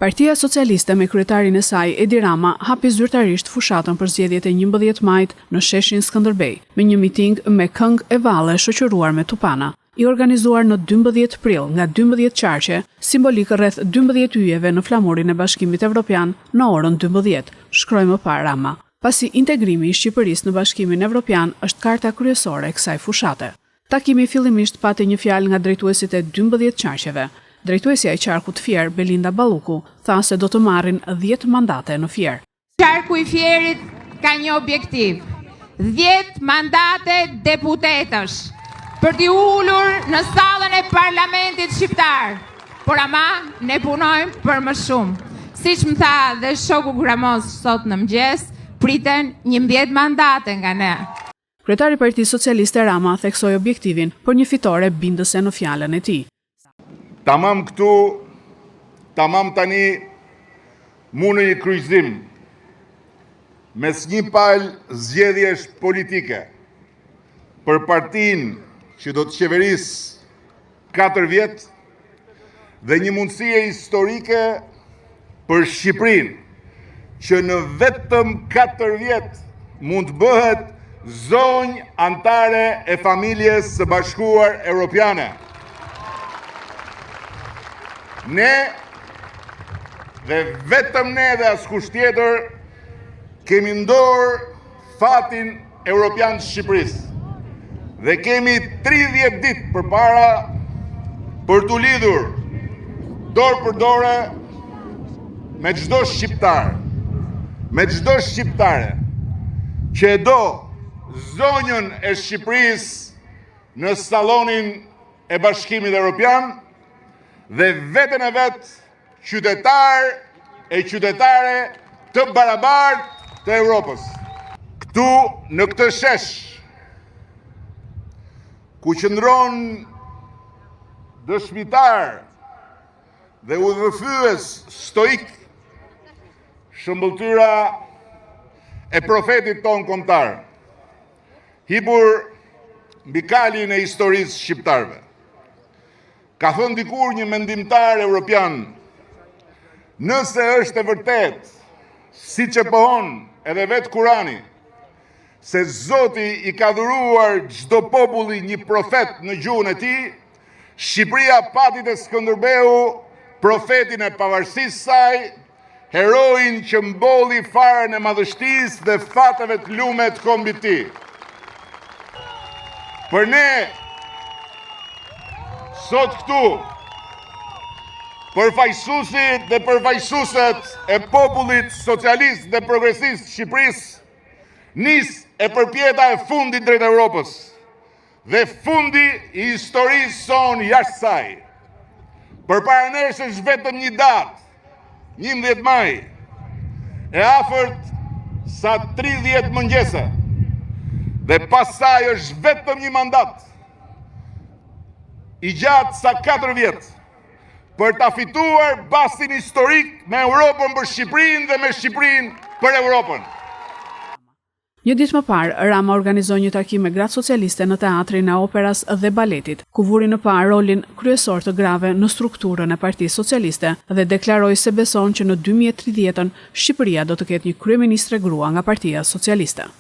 Partia Socialiste me kryetarin e saj Edi Rama hapi zyrtarisht fushatën për zgjedhjet e 11 majit në sheshin Skënderbej, me një miting me këngë e valle shoqëruar me tupana, i organizuar në 12 prill nga 12 qarqe, simbolik rreth 12 yjeve në flamurin e Bashkimit Evropian në orën 12, shkroi më parë Rama, pasi integrimi i Shqipërisë në Bashkimin Evropian është karta kryesore e kësaj fushate. Takimi fillimisht pati një fjalë nga drejtuesit e 12 qarqeve. Drejtuesja e qarkut Fier, Belinda Balluku, tha se do të marrin 10 mandate në Fier. Qarku i Fierit ka një objektiv, 10 mandate deputetësh për t'i ulur në sallën e parlamentit shqiptar. Por ama ne punojmë për më shumë. Siç më tha dhe shoku Gramoz sot në mëngjes, priten 11 mandate nga ne. Kryetari i Partisë Socialiste Rama theksoi objektivin për një fitore bindëse në fjalën e tij. Tamam këtu, tamam tani, mu në një kryqëzim mes një palë zgjedhjesh politike për partinë që do të qeverisë 4 vjet dhe një mundësie historike për Shqipërinë që në vetëm 4 vjet mund të bëhet zonjë antare e familjes së Bashkuar Evropiane. Ne, dhe vetëm ne dhe askush tjetër, kemi ndorë fatin Evropian të Shqipërisë. Dhe kemi 30 ditë përpara për t'u lidhur dorë për dorë me çdo shqiptar, me çdo shqiptare që e do zonjën e Shqipërisë në sallonin e Bashkimit Evropian dhe vetën e vetë qytetar e qytetare të barabartë të Europës. Këtu në këtë shesh, ku qëndron dëshmitar dhe udhëfyes stoik, shëmbëltyra e profetit ton kombëtar, hipur mbi kalin e historisë shqiptarëve. Ka thënë dikur një mendimtar evropian, nëse është e vërtet, si që pohon edhe vetë Kurani, se Zoti i ka dhuruar çdo populli një profet në gjuhën e tij, Shqipëria pati te Skënderbeu profetin e pavarësisë saj, heroin që mbolli farën e madhështisë dhe fateve të lume të kombit të tij. Për ne sot këtu, përfaqësuesit dhe përfaqësueset e popullit socialist dhe progresist Shqipërisë, nis e përpjeta e fundit drejt Evropës dhe fundi i historisë son jashtë saj. Përpara nesh është vetëm një datë, 11 maj, e afërt sa 30 mëngjese, dhe pas saj është vetëm një mandat i gjatë sa 4 vjet, për ta fituar bastin historik me Europën për Shqipërinë dhe me Shqipërinë për Europën. Një ditë më parë, Rama organizoi një takim me gratë socialiste në Teatrin e Operas dhe Baletit, ku vuri në parë rolin kryesor të grave në strukturën e Partisë Socialiste dhe deklaroi se beson që në 2030-ën Shqipëria do të ketë një kryeministre grua nga Partia Socialiste.